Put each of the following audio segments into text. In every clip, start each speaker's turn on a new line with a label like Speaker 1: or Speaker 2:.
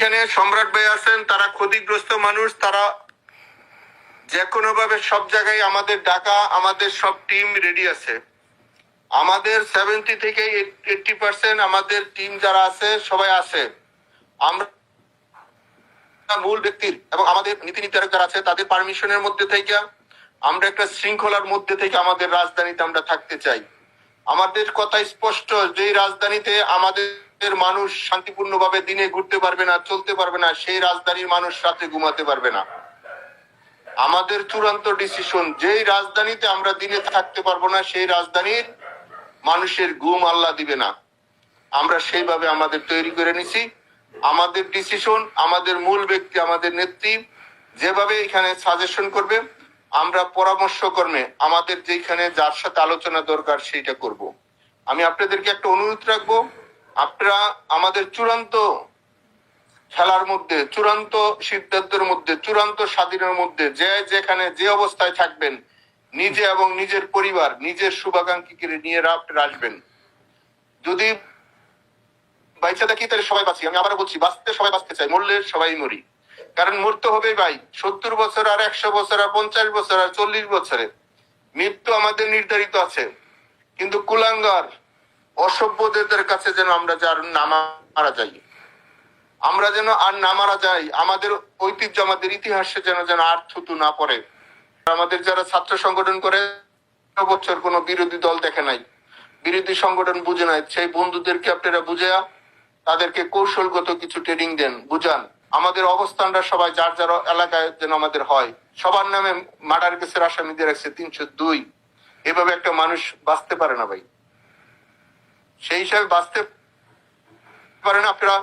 Speaker 1: এখানে সম্রাট ভাই আছেন, তারা ক্ষতিগ্রস্ত মানুষ, তারা যে কোনো ভাবে সব জায়গায় আমাদের ডাকা, আমাদের সব টিম রেডি আছে। আমাদের 70 থেকে 80% আমাদের টিম যারা আছে সবাই আছে। আমরা মূল ব্যক্তির এবং আমাদের নীতি নির্ধারক যারা আছে তাদের পারমিশনের মধ্যে থেকে আমরা একটা শৃঙ্খলার মধ্যে থেকে আমাদের রাজধানীতে আমরা থাকতে চাই। আমাদের কথা স্পষ্ট, যে রাজধানীতে আমাদের মানুষ শান্তিপূর্ণভাবে দিনে ঘুরতে পারবে না, চলতে পারবে না, সেই রাজধানীর মানুষ রাতে ঘুমাতে পারবে না। আমাদের চূড়ান্ত ডিসিশন, যেই রাজধানীতে আমরা দিনে থাকতে পারবো না, সেই রাজধানীর মানুষের ঘুম আল্লাহ দিবে না। আমরা সেইভাবে আমাদের তৈরি করে নিছি। আমাদের ডিসিশন, আমাদের মূল ব্যক্তি, আমাদের নেত্রী যেভাবে এখানে সাজেশন করবে, আমরা পরামর্শ কর্মে আমাদের যেখানে যার সাথে আলোচনা দরকার সেইটা করব। আমি আপনাদেরকে একটা অনুরোধ রাখবো, আপনারা আমাদের চূড়ান্ত খেলার মধ্যে, চূড়ান্ত সিদ্ধান্তের মধ্যে, চূড়ান্ত স্বাধীনের মধ্যে যে যেখানে যে অবস্থায় থাকবেন, নিজে এবং নিজের পরিবার, নিজের শুভাকাঙ্ক্ষীকে নিয়ে আপনারা আসবেন। যদি বাইচা থাকি তাহলে সবাই বাঁচি। আমি আবার বলছি, বাঁচতে সবাই বাঁচতে চাই, মরলে সবাই মরি। কারণ মরতে হবে ভাই, 70 বছর আর 100 বছর আর 50 বছর আর 40 বছরে মৃত্যু আমাদের নির্ধারিত আছে। কিন্তু কুলাঙ্গার অসভ্যদের কাছে যেন আমরা যার না মারা যাই, আমরা যেন আর না মারা যাই, আমাদের ঐতিহ্য, আমাদের ইতিহাসে যেন যেন আর থুতু না পড়ে। আমাদের যারা ছাত্র সংগঠন করে বছর কোনো বিরোধী দল দেখে নাই, বিরোধী সংগঠন বুঝে নাই, সেই বন্ধুদেরকে আপনারা বুঝায়া তাদেরকে কৌশলগত কিছু ট্রেনিং দেন, বুঝান। আমাদের অবস্থানটা সবাই যার যার এলাকায় যেন আমাদের হয়। সবার নামে মার্ডার কেসের আসামি দিয়ে রাখছে 302। এভাবে একটা মানুষ বাঁচতে পারে না ভাই, সেই হিসাবে বাঁচতে পারেন আপনারা।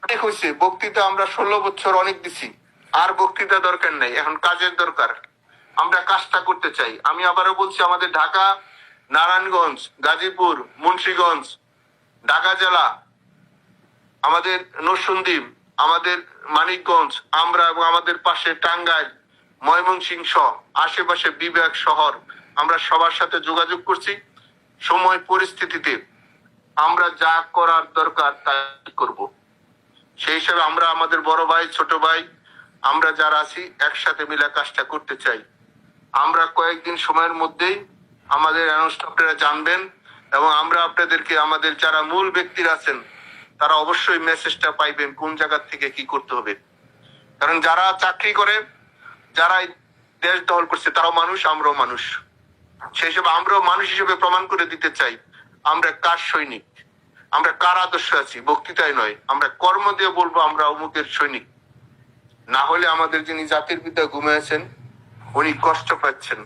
Speaker 1: ঠিক হয়েছে, বক্তৃতা আমরা 16 বছর অনেক দিছি, আর বক্তৃতা দরকার নেই, এখন কাজের দরকার। আমরা কাজটা করতে চাই। আমি আবারও বলছি, আমাদের ঢাকা, নারায়ণগঞ্জ, গাজীপুর, মুন্সিগঞ্জ, ঢাকা জেলা, আমাদের নরসিংদী, আমাদের মানিকগঞ্জ, আমরা এবং আমাদের পাশে টাঙ্গাইল, ময়মনসিংহ, আশেপাশে বিভাগ, শহর, আমরা সবার সাথে যোগাযোগ করছি। সময় পরিস্থিতিতে আমরা যা করার দরকার তাই করব। সেই হিসাবে আমরা আমাদের বড় ভাই, ছোট ভাই, আমরা যারা আছি একসাথে মিলে কাজটা করতে চাই। আমরা কয়েকদিন সময়ের মধ্যেই আমাদের অ্যানাউন্স আপনারা জানবেন, এবং আমরা আপনাদেরকে, আমাদের যারা মূল ব্যক্তিরা আছেন তারা অবশ্যই মেসেজটা পাইবেন কোন জায়গা থেকে কি করতে হবে। কারণ যারা চাকরি করে, যারা দেশ দখল করছে, তারাও মানুষ, আমরাও মানুষ। সেই হিসেবে আমরাও মানুষ হিসেবে প্রমাণ করে দিতে চাই আমরা কার সৈনিক, আমরা কার আদর্শ আছি, বক্তৃতায় নয়। আমরা কর্ম দিয়ে বলবো আমরা অমুকের সৈনিক। না হলে আমাদের যিনি জাতির পিতা ঘুমিয়েছেন উনি কষ্ট পাচ্ছেন।